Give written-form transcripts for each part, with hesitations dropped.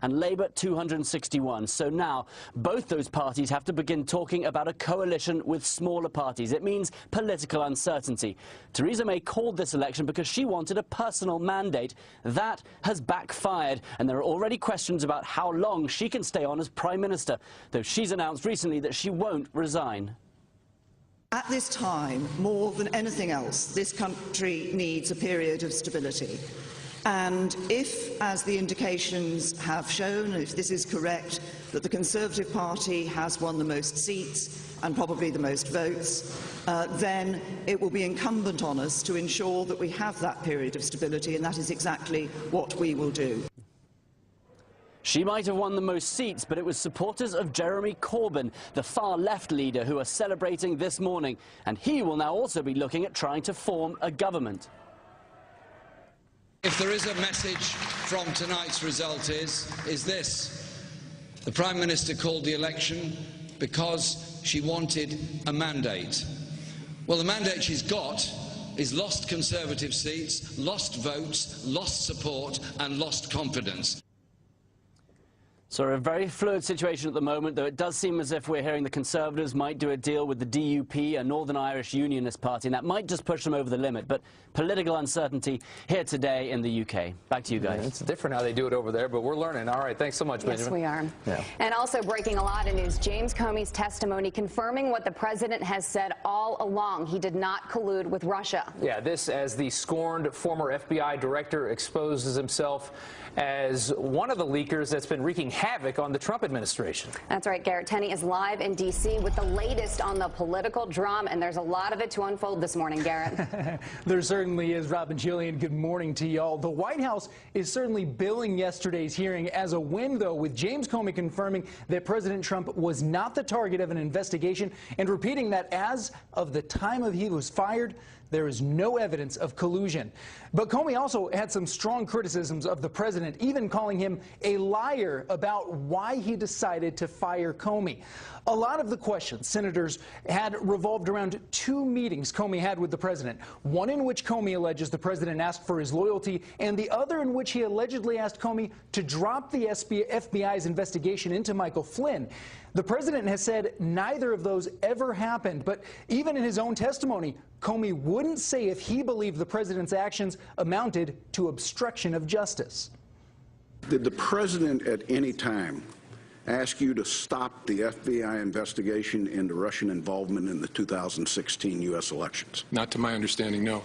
and Labour 261. So now both those parties have to begin talking about a coalition with smaller parties. It means political uncertainty. Theresa May called this election because she wanted a personal mandate. That has backfired, and there are already questions about how long she can stay on as Prime Minister, though she's announced recently that she won't resign. At this time, more than anything else, this country needs a period of stability. And if, as the indications have shown, if this is correct, that the Conservative Party has won the most seats and probably the most votes, then it will be incumbent on us to ensure that we have that period of stability, and that is exactly what we will do. She might have won the most seats, but it was supporters of Jeremy Corbyn, the far-left leader, who are celebrating this morning. And he will now also be looking at trying to form a government. If there is a message from tonight's result is this. The Prime Minister called the election because she wanted a mandate. Well, the mandate she's got is lost Conservative seats, lost votes, lost support and lost confidence. So a very fluid situation at the moment, though it does seem as if we're hearing the Conservatives might do a deal with the DUP, a Northern Irish Unionist party, and that might just push them over the limit. But political uncertainty here today in the UK. Back to you guys. It's different how they do it over there, but we're learning. All right, thanks so much, Benjamin. Yes, we are. Yeah. And also breaking a lot of news, James Comey's testimony confirming what the president has said all along. He did not collude with Russia. Yeah, this as the scorned former FBI director exposes himself as one of the leakers that's been wreaking havoc on the Trump administration. That's right, Garrett. Tenney is live in D.C. with the latest on the political drama, and there's a lot of it to unfold this morning, Garrett. There certainly is, Robin. Jillian, good morning to y'all. The White House is certainly billing yesterday's hearing as a win, though, with James Comey confirming that President Trump was not the target of an investigation and repeating that as of the time of he was fired, there is no evidence of collusion. But Comey also had some strong criticisms of the president, even calling him a liar about why he decided to fire Comey. A lot of the questions senators had revolved around two meetings Comey had with the president, one in which Comey alleges the president asked for his loyalty, and the other in which he allegedly asked Comey to drop the FBI's investigation into Michael Flynn. The president has said neither of those ever happened, but even in his own testimony, Comey wouldn't say if he believed the president's actions amounted to obstruction of justice. Did the president at any time ask you to stop the FBI investigation into Russian involvement in the 2016 U.S. elections? Not to my understanding, no.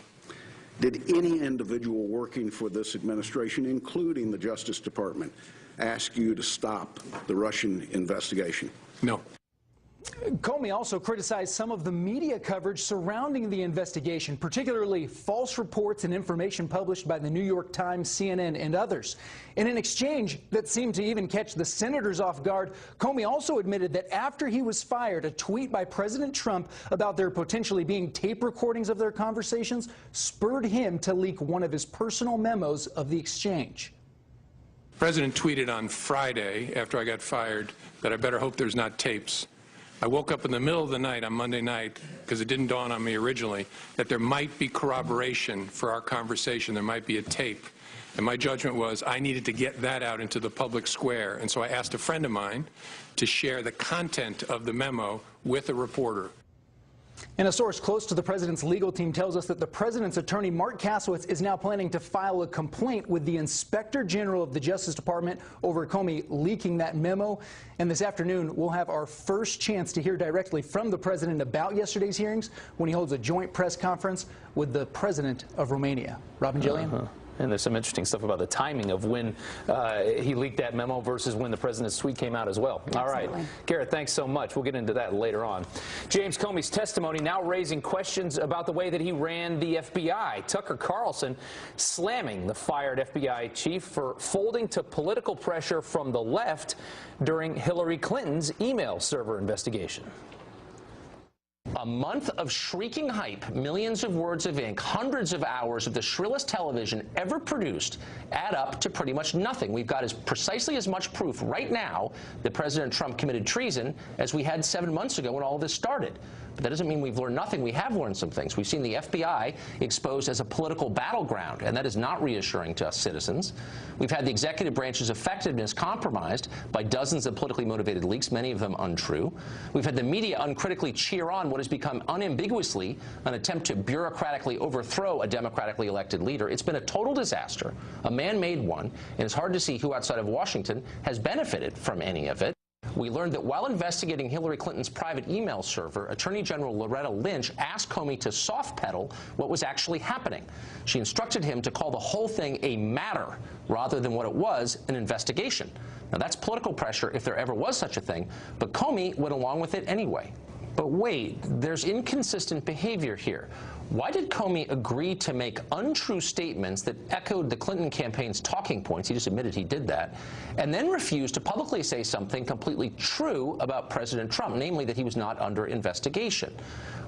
Did any individual working for this administration, including the Justice Department, ask you to stop the Russian investigation? No. Comey also criticized some of the media coverage surrounding the investigation, particularly false reports and information published by the New York Times, CNN, and others. In an exchange that seemed to even catch the senators off guard, Comey also admitted that after he was fired, a tweet by President Trump about there potentially being tape recordings of their conversations spurred him to leak one of his personal memos of the exchange. The president tweeted on Friday, after I got fired, that I better hope there's not tapes. I woke up in the middle of the night on Monday night, because it didn't dawn on me originally, that there might be corroboration for our conversation. There might be a tape. And my judgment was I needed to get that out into the public square. And so I asked a friend of mine to share the content of the memo with a reporter. And a source close to the president's legal team tells us that the president's attorney, Mark Kasowitz, is now planning to file a complaint with the Inspector General of the Justice Department over Comey leaking that memo. And this afternoon, we'll have our first chance to hear directly from the president about yesterday's hearings when he holds a joint press conference with the president of Romania. Robin, Jillian? And there's some interesting stuff about the timing of when he leaked that memo versus when the president's tweet came out as well. Absolutely. All right. Garrett, thanks so much. We'll get into that later on. James Comey's testimony now raising questions about the way that he ran the FBI. Tucker Carlson slamming the fired FBI chief for folding to political pressure from the left during Hillary Clinton's email server investigation. A month of shrieking hype, millions of words of ink, hundreds of hours of the shrillest television ever produced add up to pretty much nothing. We've got precisely as much proof right now that President Trump committed treason as we had 7 months ago when all this started. But that doesn't mean we've learned nothing. We have learned some things. We've seen the FBI exposed as a political battleground, and that is not reassuring to us citizens. We've had the executive branch's effectiveness compromised by dozens of politically motivated leaks, many of them untrue. We've had the media uncritically cheer on what has become unambiguously an attempt to bureaucratically overthrow a democratically elected leader. It's been a total disaster, a man-made one, and it's hard to see who outside of Washington has benefited from any of it. We learned that while investigating Hillary Clinton's private email server, Attorney General Loretta Lynch asked Comey to soft-pedal what was actually happening. She instructed him to call the whole thing a matter rather than what it was, an investigation. Now, that's political pressure if there ever was such a thing, but Comey went along with it anyway. But wait, there's inconsistent behavior here. Why did Comey agree to make untrue statements that echoed the Clinton campaign's talking points, he just admitted he did that, and then refuse to publicly say something completely true about President Trump, namely that he was not under investigation?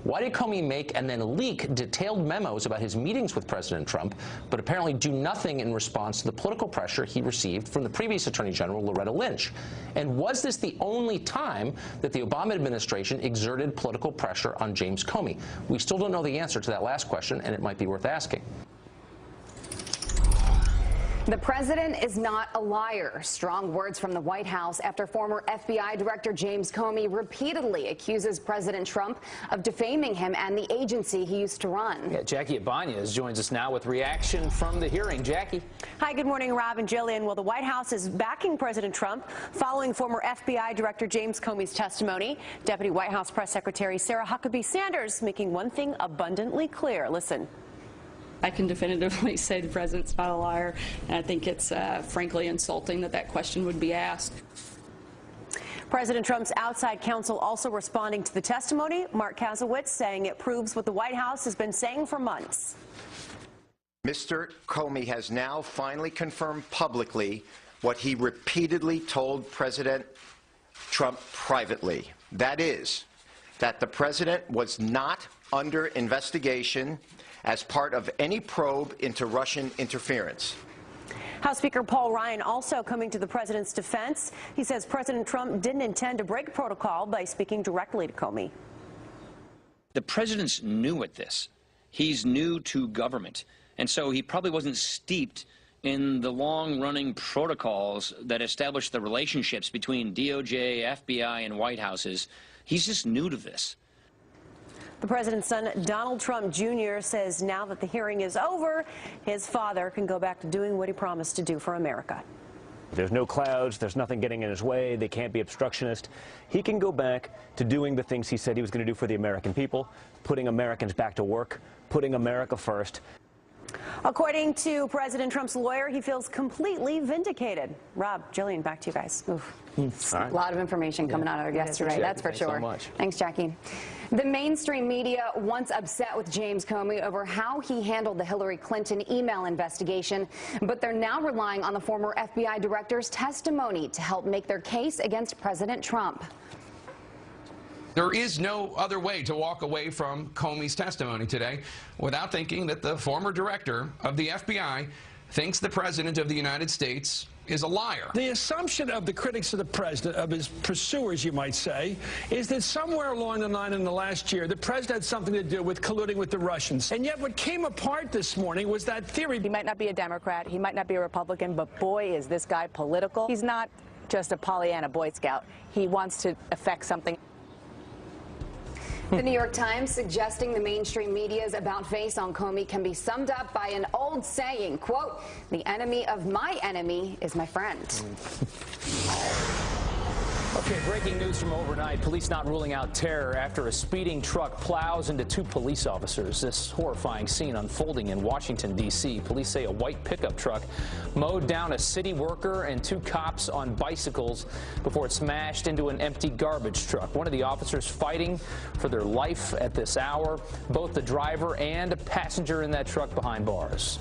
Why did Comey make and then leak detailed memos about his meetings with President Trump, but apparently do nothing in response to the political pressure he received from the previous Attorney General, Loretta Lynch? And was this the only time that the Obama administration exerted political pressure on James Comey? We still don't know the answer to that last question, and it might be worth asking. The president is not a liar. Strong words from the White House after former FBI Director James Comey repeatedly accuses President Trump of defaming him and the agency he used to run. Yeah, Jackie Ibanez joins us now with reaction from the hearing. Jackie. Hi, good morning, Rob and Jillian. Well, the White House is backing President Trump following former FBI Director James Comey's testimony. Deputy White House Press Secretary Sarah Huckabee Sanders making one thing abundantly clear. Listen. I can definitively say the president's not a liar, and I think it's frankly insulting that that question would be asked. President Trump's outside counsel also responding to the testimony. Mark Kasowitz saying it proves what the White House has been saying for months. Mr. Comey has now finally confirmed publicly what he repeatedly told President Trump privately. That is, that the president was not under investigation as part of any probe into Russian interference. House Speaker Paul Ryan also coming to the president's defense. He says President Trump didn't intend to break protocol by speaking directly to Comey. The president's new at this. He's new to government. And so he probably wasn't steeped in the long-running protocols that establish the relationships between DOJ, FBI, and White Houses. He's just new to this. The president's son, Donald Trump Jr., says now that the hearing is over, his father can go back to doing what he promised to do for America. There's no clouds, there's nothing getting in his way, they can't be obstructionist. He can go back to doing the things he said he was going to do for the American people, putting Americans back to work, putting America first. According to President Trump's lawyer, he feels completely vindicated. Rob, Jillian, back to you guys. A lot of information coming out of yesterday, that's for sure. Thanks, Jackie. The mainstream media once upset with James Comey over how he handled the Hillary Clinton email investigation, but they're now relying on the former FBI director's testimony to help make their case against President Trump. There is no other way to walk away from Comey's testimony today without thinking that the former director of the FBI thinks the President of the United States is a liar. The assumption of the critics of the president, of his pursuers, you might say, is that somewhere along the line in the last year, the president had something to do with colluding with the Russians. And yet what came apart this morning was that theory. He might not be a Democrat, he might not be a Republican, but boy, is this guy political. He's not just a Pollyanna Boy Scout. He wants to affect something. The New York Times suggesting the mainstream media's about-face on Comey can be summed up by an old saying, quote, "The enemy of my enemy is my friend." Okay, breaking news from overnight. Police not ruling out terror after a speeding truck plows into two police officers. This horrifying scene unfolding in Washington, D.C. Police say a white pickup truck mowed down a city worker and two cops on bicycles before it smashed into an empty garbage truck. One of the officers fighting for their life at this hour. Both the driver and a passenger in that truck behind bars.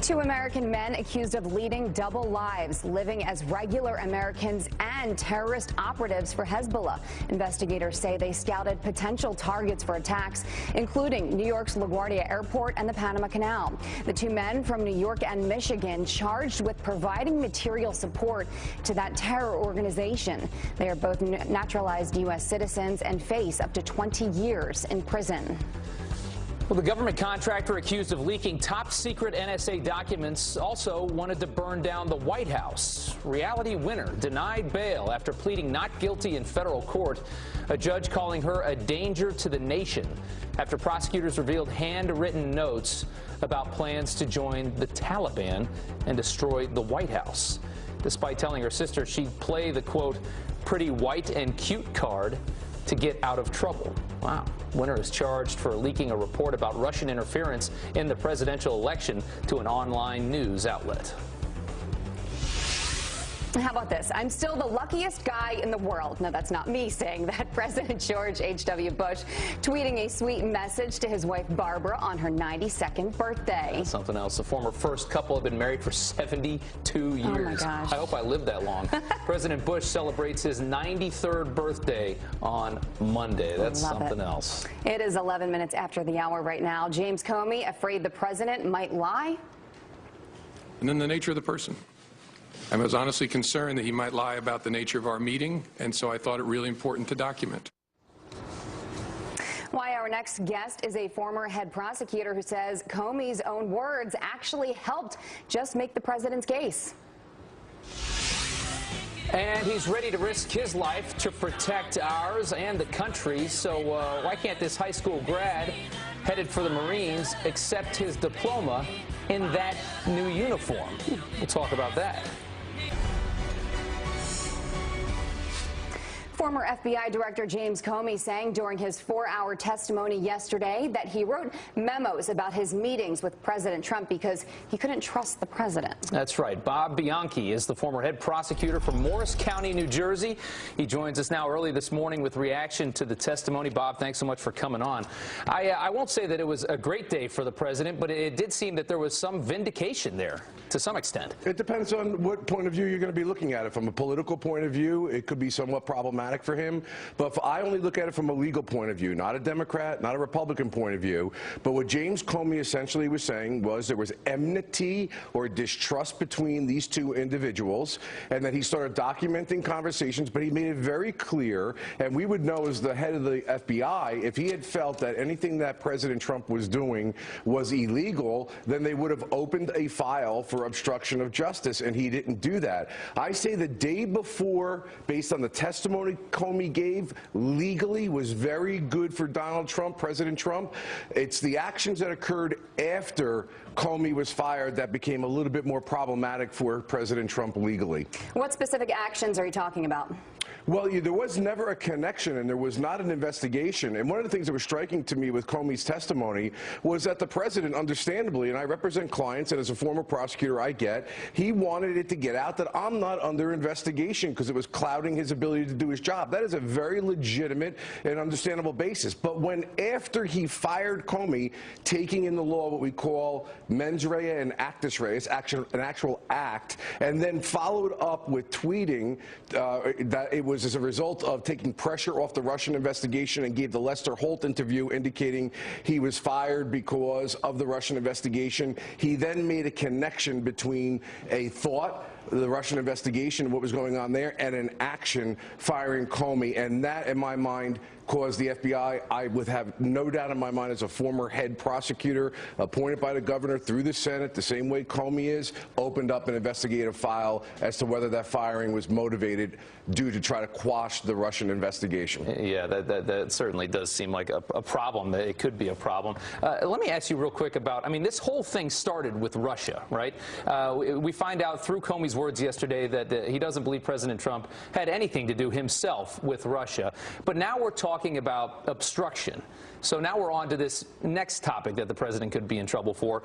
Two American men accused of leading double lives, living as regular Americans and terrorist operatives for Hezbollah. Investigators say they scouted potential targets for attacks, including New York's LaGuardia Airport and the Panama Canal. The two men from New York and Michigan charged with providing material support to that terror organization. They are both naturalized U.S. citizens and face up to 20 years in prison. Well, the government contractor accused of leaking top-secret NSA documents also wanted to burn down the White House. Reality winner denied bail after pleading not guilty in federal court, a judge calling her a danger to the nation after prosecutors revealed handwritten notes about plans to join the Taliban and destroy the White House. Despite telling her sister she'd play the, quote, pretty white and cute card to get out of trouble. Wow. Winner is charged for leaking a report about Russian interference in the presidential election to an online news outlet. How about this? I'm still the luckiest guy in the world. No, that's not me saying that. President George H.W. Bush tweeting a sweet message to his wife Barbara on her 92nd birthday. That's something else. The former first couple have been married for 72 years. Oh my gosh. I hope I live that long. President Bush celebrates his 93rd birthday on Monday. That's something else. It is 11 minutes after the hour right now. James Comey afraid the president might lie? And then the nature of the person. I was honestly concerned that he might lie about the nature of our meeting, and so I thought it really important to document. Why our next guest is a former head prosecutor who says Comey's own words actually helped just make the president's case. And he's ready to risk his life to protect ours and the country. So why can't this high school grad headed for the Marines accept his diploma in that new uniform? We'll talk about that. Former FBI Director James Comey saying during his 4-hour testimony yesterday that he wrote memos about his meetings with President Trump because he couldn't trust the president. That's right. Bob Bianchi is the former head prosecutor from Morris County, New Jersey. He joins us now early this morning with reaction to the testimony. Bob, thanks so much for coming on. I won't say that it was a great day for the president, but it did seem that there was some vindication there to some extent. It depends on what point of view you're going to be looking at it. From a political point of view, it could be somewhat problematic for him, but I only look at it from a legal point of view, not a Democrat, not a Republican point of view. But what James Comey essentially was saying was there was enmity or distrust between these two individuals, and that he started documenting conversations, but he made it very clear, and we would know as the head of the FBI, if he had felt that anything that President Trump was doing was illegal, then they would have opened a file for obstruction of justice, and he didn't do that. I say the day before, based on the testimony Comey gave, legally was very good for Donald Trump, President Trump. It's the actions that occurred after Comey was fired that became a little bit more problematic for President Trump legally. What specific actions are you talking about? Well, there was never a connection, and there was not an investigation. And one of the things that was striking to me with Comey's testimony was that the president, understandably, and I represent clients, and as a former prosecutor I get, he wanted it to get out that I'm not under investigation because it was clouding his ability to do his job. That is a very legitimate and understandable basis. But when after he fired Comey, taking in the law what we call mens rea and actus reus, an actual act, and then followed up with tweeting that it was as a result of taking pressure off the Russian investigation, and gave the Lester Holt interview indicating he was fired because of the Russian investigation. He then made a connection between a thought, the Russian investigation and what was going on there, and an action, firing Comey. And that, in my mind, caused the FBI, I would have no doubt in my mind, as a former head prosecutor appointed by the governor through the Senate, the same way Comey is, opened up an investigative file as to whether that firing was motivated due to try to quash the Russian investigation. Yeah, that certainly does seem like a problem. It could be a problem. Let me ask you real quick about, I mean, this whole thing started with Russia, right? We find out through Comey's words yesterday that he doesn't believe President Trump had anything to do himself with Russia. But now we're talking about obstruction. So now we're on to this next topic that the president could be in trouble for.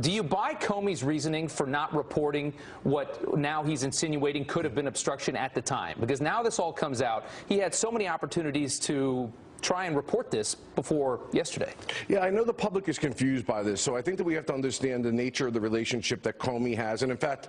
Do you buy Comey's reasoning for not reporting what now he's insinuating could have been obstruction at the time? Because now this all comes out. He had so many opportunities to try and report this before yesterday. Yeah, I know the public is confused by this, so I think that we have to understand the nature of the relationship that Comey has. And in fact,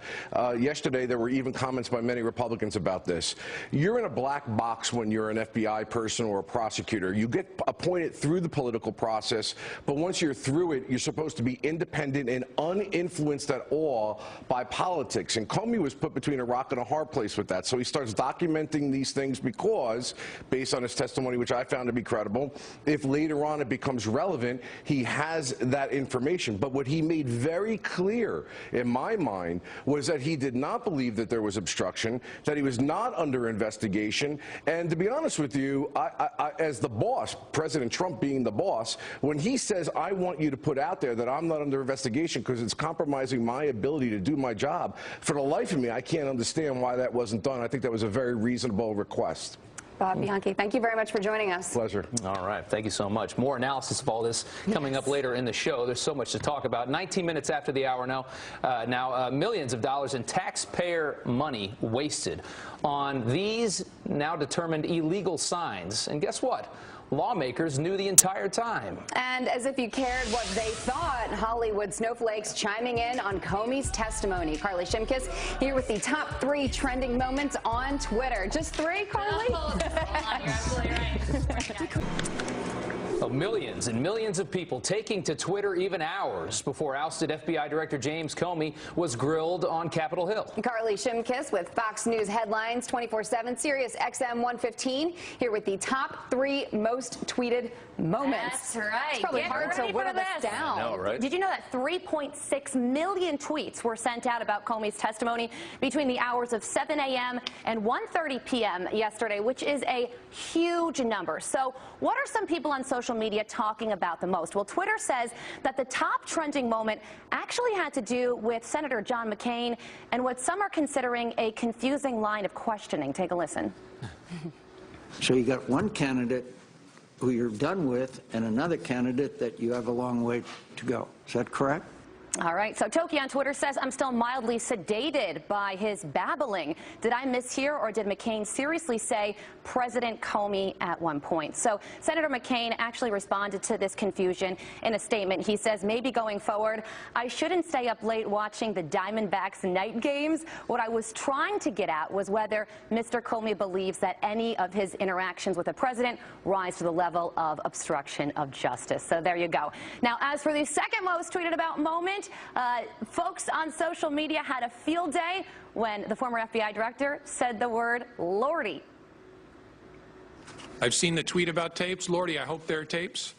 yesterday there were even comments by many Republicans about this. You're in a black box when you're an FBI person or a prosecutor. You get appointed through the political process, but once you're through it, you're supposed to be independent and uninfluenced at all by politics. And Comey was put between a rock and a hard place with that. So he starts documenting these things because, based on his testimony, which I found to be credible, if later on it becomes relevant, he has that information. But what he made very clear, in my mind, was that he did not believe that there was obstruction, that he was not under investigation. And to be honest with you, I, as the boss, President Trump being the boss, when he says, I want you to put out there that I'm not under investigation because it's compromising my ability to do my job, for the life of me, I can't understand why that wasn't done. I think that was a very reasonable request. Bob Bianchi, thank you very much for joining us. Pleasure. All right, thank you so much. More analysis of all this coming up later in the show. There's so much to talk about. 19 minutes after the hour now, millions of dollars in taxpayer money wasted on these now determined illegal signs. And guess what? Lawmakers knew the entire time. And as if you cared what they thought, Hollywood snowflakes chiming in on Comey's testimony. Carly Shimkus here with the top 3 trending moments on Twitter. Just 3, Carly? Millions and millions of people taking to Twitter even hours before ousted FBI Director James Comey was grilled on Capitol Hill. Carly Shimkus with Fox News headlines 24/7, Sirius XM 115, here with the top 3 most tweeted moments. That's right. It's probably hard to whittle this down. I know, right? Did you know that 3.6 million tweets were sent out about Comey's testimony between the hours of 7 a.m. and 1:30 p.m. yesterday, which is a huge number. So what are some people on social media talking about the most? Well, Twitter says that the top trending moment actually had to do with Senator John McCain and what some are considering a confusing line of questioning. Take a listen. So you got one candidate who you're done with and another candidate that you have a long way to go. Is that correct? All right, so Toki on Twitter says, I'm still mildly sedated by his babbling. Did I mishear, or did McCain seriously say President Comey at one point? So Senator McCain actually responded to this confusion in a statement. He says, maybe going forward, I shouldn't stay up late watching the Diamondbacks night games. What I was trying to get at was whether Mr. Comey believes that any of his interactions with the president rise to the level of obstruction of justice. So there you go. Now, as for the second most tweeted about moment, folks on social media had a field day when the former FBI director said the word Lordy. I've seen the tweet about tapes. Lordy, I hope there are tapes.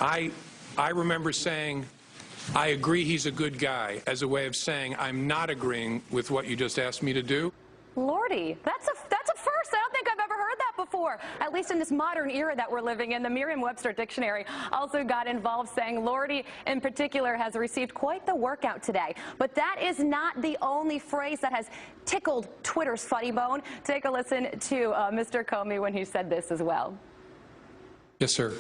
I remember saying, I agree he's a good guy, as a way of saying I'm not agreeing with what you just asked me to do. Lordy, that's a first. I don't think I've ever heard that before, at least in this modern era that we're living in. The Merriam-Webster Dictionary also got involved, saying Lordy in particular has received quite the workout today. But that is not the only phrase that has tickled Twitter's funny bone. Take a listen to Mr. Comey when he said this as well. Yes, sir.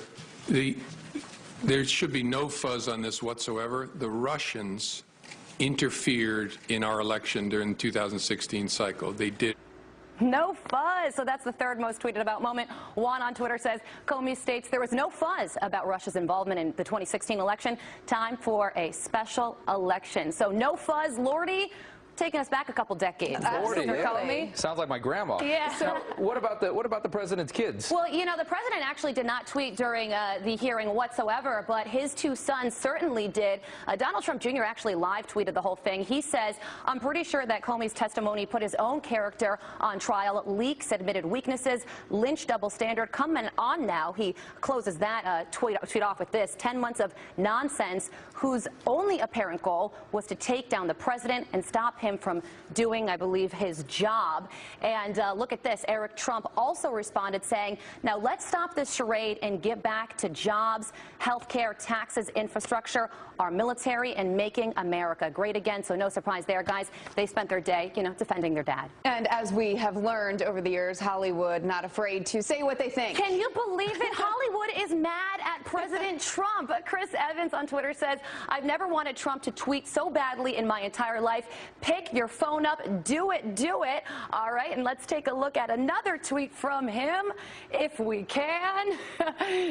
There should be no fuzz on this whatsoever. The Russians interfered in our election during the 2016 cycle. They did. No fuzz. So that's the third most tweeted about moment. Juan on Twitter says, Comey states there was no fuzz about Russia's involvement in the 2016 election. Time for a special election. So no fuzz, Lordy. Taking us back a couple decades. Lordy, Mr. yeah. Comey. Sounds like my grandma. Yeah. So what about the president's kids? Well, you know, the president actually did not tweet during the hearing whatsoever, but his 2 sons certainly did. Donald Trump Jr. actually live tweeted the whole thing. He says, I'm pretty sure that Comey's testimony put his own character on trial. Leaks, admitted weaknesses, Lynch double standard. Coming on now, he closes that tweet off with this: 10 months of nonsense whose only apparent goal was to take down the president and stop him from doing, I believe, his job. And look at this. Eric Trump also responded saying, now let's stop this charade and get back to jobs, health care, taxes, infrastructure, our military, and making America great again. So no surprise there, guys. They spent their day, you know, defending their dad. And as we have learned over the years, Hollywood not afraid to say what they think. Can you believe it? Hollywood is mad at President Trump. Chris Evans on Twitter says, I've never wanted Trump to tweet so badly in my entire life. pick your phone up. Do it, do it. All right, and let's take a look at another tweet from him, if we can.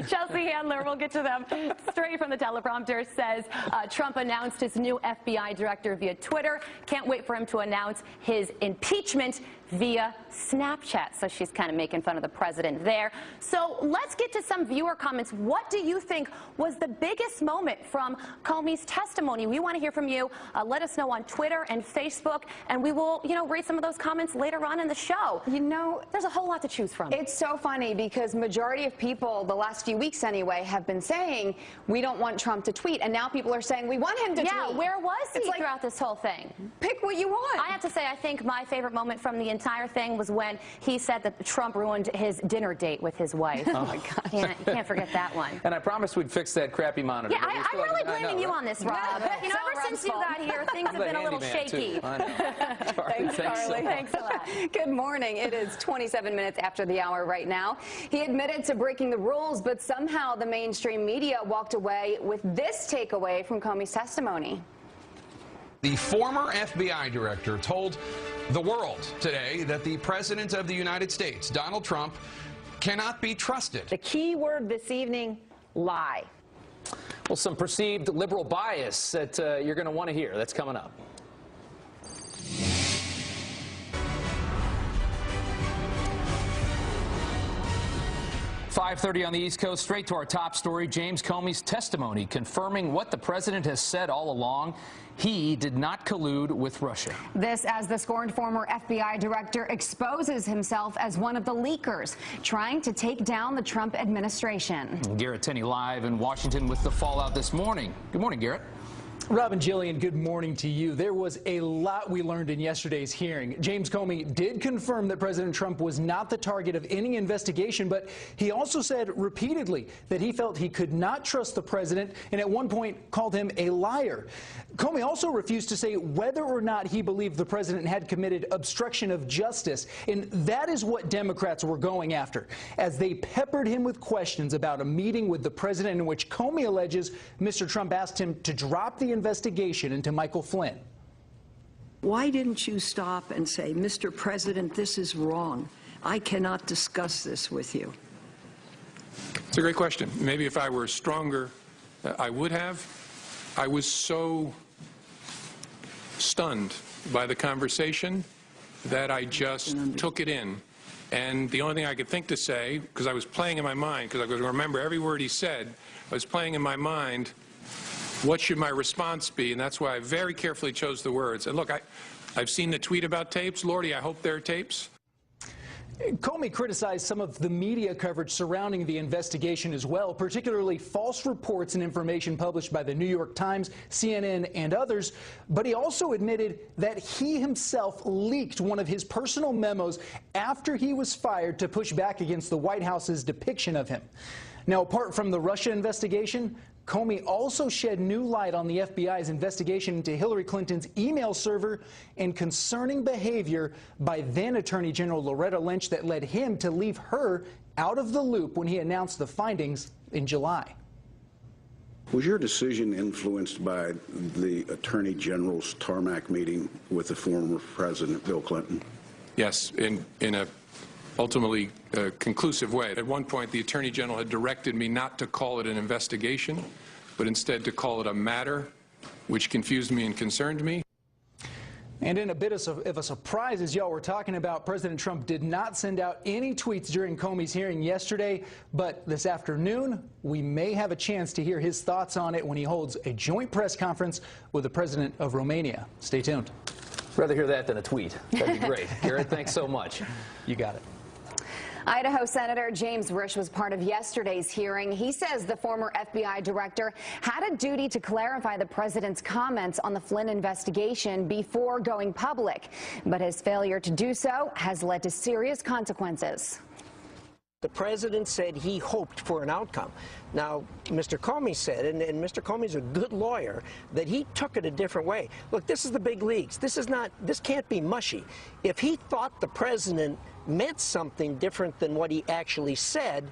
Chelsea Handler, we'll get to them straight from the teleprompter, says Trump announced his new FBI director via Twitter. Can't wait for him to announce his impeachment via Snapchat. So she's kind of making fun of the president there. So let's get to some viewer comments. What do you think was the biggest moment from Comey's testimony? We want to hear from you. Let us know on Twitter and Facebook, and we will, read some of those comments later on in the show. There's a whole lot to choose from. It's so funny because majority of people, the last few weeks anyway, have been saying we don't want Trump to tweet, and now people are saying we want him to tweet. Yeah, where was he throughout this whole thing? Pick what you want. I have to say, I think my favorite moment from the entire thing was when he said that Trump ruined his dinner date with his wife. Oh my God. Can't forget that one. And I promised we'd fix that crappy monitor. Yeah, I'm really blaming you on this, Rob. Ever since you got here, things have been a little shaky. Thanks, Carly. Thanks a lot. Good morning. It is 27 minutes after the hour right now. He admitted to breaking the rules, but somehow the mainstream media walked away with this takeaway from Comey's testimony. The former FBI director told the world today that the President of the United States, Donald Trump, cannot be trusted. The key word this evening, lie. Well, some perceived liberal bias that you're going to want to hear. That's coming up. .5:30 on the East Coast. Straight to our top story. James Comey's testimony confirming what the president has said all along. He did not collude with Russia. This as the scorned former FBI director exposes himself as one of the leakers trying to take down the Trump administration. Garrett Tenney live in Washington with the fallout this morning. Good morning, Garrett. Rob and Jillian, good morning to you. There was a lot we learned in yesterday's hearing. James Comey did confirm that President Trump was not the target of any investigation, but he also said repeatedly that he felt he could not trust the president and at one point called him a liar. Comey also refused to say whether or not he believed the president had committed obstruction of justice, and that is what Democrats were going after as they peppered him with questions about a meeting with the president in which Comey alleges Mr. Trump asked him to drop the investigation into Michael Flynn. Why didn't you stop and say, Mr. President, this is wrong. I cannot discuss this with you? It's a great question. Maybe if I were stronger, I would have. I was so stunned by the conversation that I just took it in. And the only thing I could think to say, because I was playing in my mind, because I could remember every word he said, I was playing in my mind, what should my response be? And that's why I very carefully chose the words. And look, I've seen the tweet about tapes. Lordy, I hope there are tapes. Comey criticized some of the media coverage surrounding the investigation as well, particularly false reports and information published by the New York Times, CNN, and others. But he also admitted that he himself leaked one of his personal memos after he was fired to push back against the White House's depiction of him. Now, apart from the Russia investigation, Comey also shed new light on the FBI's investigation into Hillary Clinton's email server and concerning behavior by then Attorney General Loretta Lynch that led him to leave her out of the loop when he announced the findings in July. Was your decision influenced by the Attorney General's tarmac meeting with the former President Bill Clinton? Yes, in a ultimately conclusive way. At one point, the Attorney General had directed me not to call it an investigation, but instead to call it a matter, which confused me and concerned me. And in a bit of a surprise, as y'all were talking about, President Trump did not send out any tweets during Comey's hearing yesterday, but this afternoon, we may have a chance to hear his thoughts on it when he holds a joint press conference with the president of Romania. Stay tuned. Rather hear that than a tweet. That'd be great. Garrett, thanks so much. You got it. Idaho Senator James Risch was part of yesterday's hearing. He says the former FBI director had a duty to clarify the president's comments on the Flynn investigation before going public, but his failure to do so has led to serious consequences. The president said he hoped for an outcome. Now, Mr. Comey said, and Mr. Comey's a good lawyer, that he took it a different way. Look, this is the big leagues. This can't be mushy. If he thought the president meant something different than what he actually said,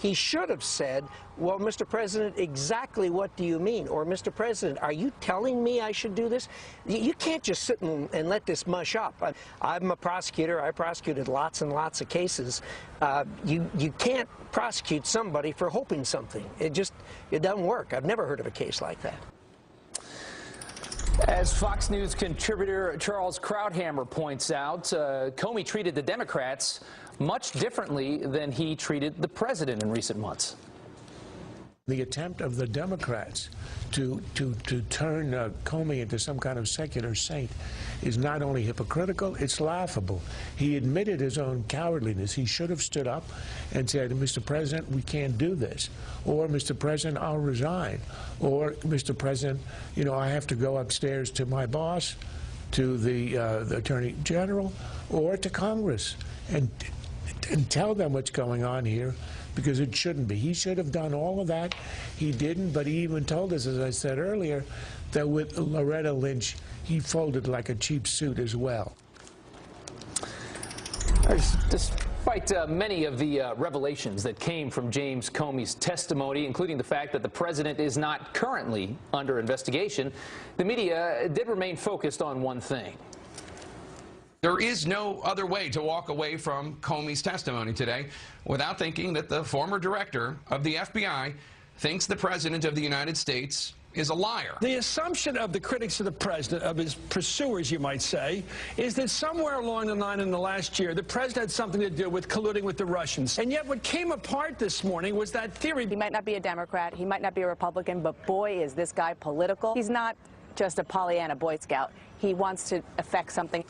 he should have said, well, Mr. President, exactly what do you mean? Or, Mr. President, are you telling me I should do this? You can't just sit and let this mush up. I'm a prosecutor. I prosecuted lots and lots of cases. You can't prosecute somebody for hoping something. It doesn't work. I've never heard of a case like that. As Fox News contributor Charles Krauthammer points out, Comey treated the Democrats much differently than he treated the president in recent months. The attempt of the Democrats to turn Comey into some kind of secular saint is not only hypocritical, it's laughable. He admitted his own cowardliness. He should have stood up and said, Mr. President, we can't do this. Or, Mr. President, I'll resign. Or, Mr. President, you know, I have to go upstairs to my boss, to the Attorney General, or to Congress and tell them what's going on here, because it shouldn't be. He should have done all of that. He didn't, but he even told us, as I said earlier, that with Loretta Lynch, he folded like a cheap suit as well. Despite many of the revelations that came from James Comey's testimony, including the fact that the president is not currently under investigation, the media did remain focused on one thing. There is no other way to walk away from Comey's testimony today without thinking that the former director of the FBI thinks the president of the United States is a liar. The assumption of the critics of the president, of his pursuers, you might say, is that somewhere along the line in the last year, the president had something to do with colluding with the Russians. And yet what came apart this morning was that theory. He might not be a Democrat, he might not be a Republican, but boy, is this guy political. He's not just a Pollyanna Boy Scout. He wants to affect something.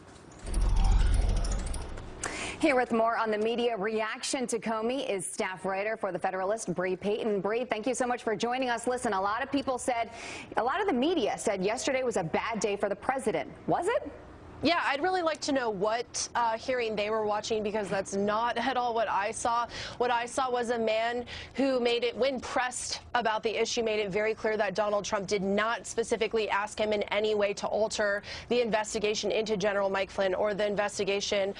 Here with more on the media reaction to Comey is staff writer for The Federalist, Bree Payton. Bree, thank you so much for joining us. Listen, a lot of the media said yesterday was a bad day for the president. Was it? Yeah, I'd really like to know what hearing they were watching, because that's not at all what I saw. What I saw was a man who made it, when pressed about the issue, made it very clear that Donald Trump did not specifically ask him in any way to alter the investigation into General Mike Flynn or the investigation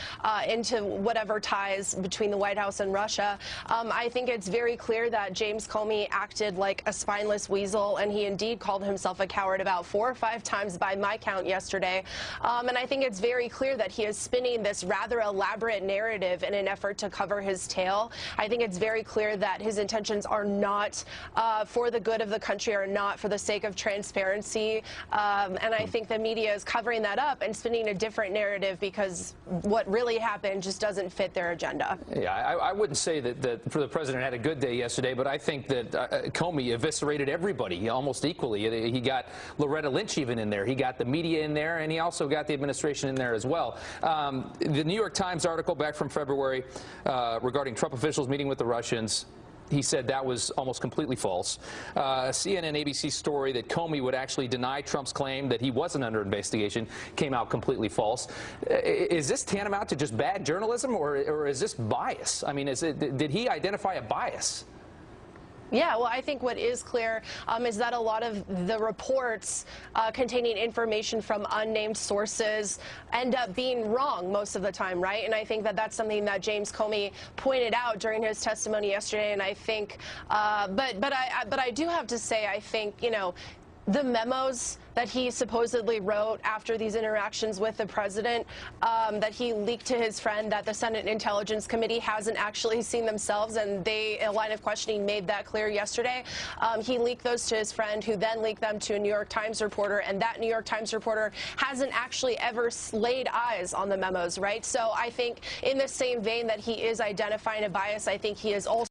into whatever ties between the White House and Russia. I think it's very clear that James Comey acted like a spineless weasel, and he indeed called himself a coward about 4 or 5 times by my count yesterday. And I think it's very clear that he is spinning this rather elaborate narrative in an effort to cover his tail. I think it's very clear that his intentions are not for the good of the country, or not for the sake of transparency. And I think the media is covering that up and spinning a different narrative, because what really happened just doesn't fit their agenda. Yeah, I wouldn't say that the president had a good day yesterday, but I think that Comey eviscerated everybody almost equally. He got Loretta Lynch even in there. He got the media in there, and he also got the administration in there as well. The New York Times article back from February regarding Trump officials meeting with the Russians, he said that was almost completely false. A CNN ABC story that Comey would actually deny Trump's claim that he wasn't under investigation came out completely false. Is this tantamount to just bad journalism, or is this bias? I mean, did he identify a bias? Yeah, well, I think what is clear is that a lot of the reports containing information from unnamed sources end up being wrong most of the time, right? And I think that that's something that James Comey pointed out during his testimony yesterday. And I think, but I do have to say, I think, you know, the memos that he supposedly wrote after these interactions with the president, that he leaked to his friend, that the Senate Intelligence Committee hasn't actually seen themselves, and a line of questioning made that clear yesterday. He leaked those to his friend, who then leaked them to a New York Times reporter, and that New York Times reporter hasn't actually ever laid eyes on the memos, right? So I think in the same vein that he is identifying a bias, I think he is also